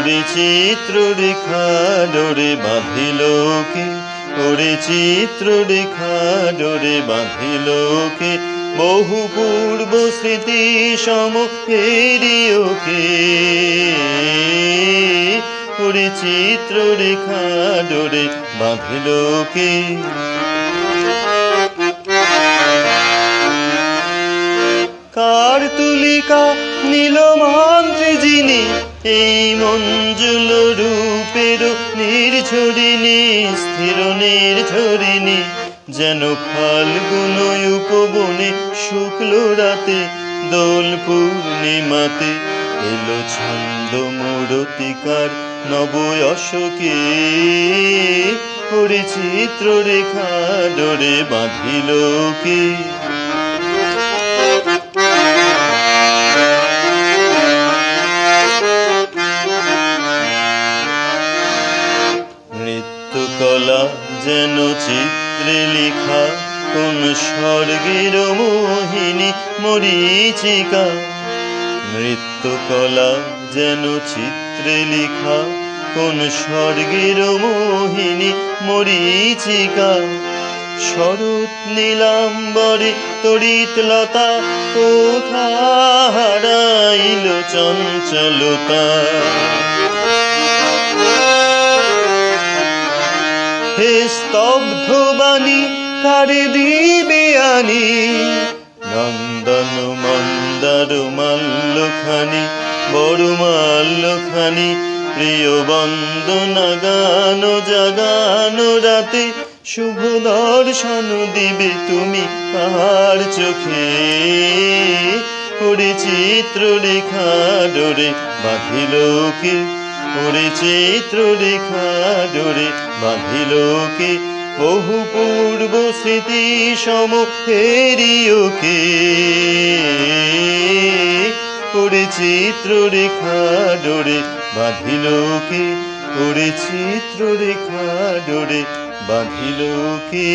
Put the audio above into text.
ওরে চিত্ররেখা ডোরে বাঁধিল কে, ওরে চিত্ররেখা ডোরে বাঁধিল কে, বহু পূর্ব স্মৃতি সম ফেরিও কে, ওরে চিত্ররেখা ডোরে বাঁধিল কে। কার তুলিকা নীলমন্ত্রে যিনি, এই মঞ্জুল রূপের নির্ঝরিণী, স্থির নির্ঝরিণী, যেন ফাল্গুন উপবনে শুক্ল রাতে, দোল পূর্ণিমাতে এলো ছন্দ মূরতিকার নব অশোকে, ওরে চিত্ররেখা ডোরে বাঁধিল কে। নৃত্যকলা যেন চিত্রে লেখা, কোন স্বর্গের মোহিনী মরীচিকা, নৃত্যকলা যেন চিত্রে লেখা, কোন স্বর্গের মোহিনী মরীচিকা, শরৎ নীলাম্বরে তড়িৎ লতা, কোথা হারাইল চঞ্চলতা, হে স্তব্ধ বাণী কারে দিবে আনি, নন্দন মন্দার মাল্যখানি, বড় মাল্যখানি, প্রিয় বন্দনা গান জাগানো রাতে, শুভ দর্শন দিবে তুমি কার চোখে, ওরে চিত্ররেখা ডোরে বাঁধিল কে, ওরে চিত্ররেখা ডোরে বাঁধিল কে, বহু পূর্ব স্মৃতি সম ফেরিও কে, ওরে চিত্ররেখা ডোরে বাঁধিল কে, ওরে চিত্ররেখা ডোরে বাঁধিল কে।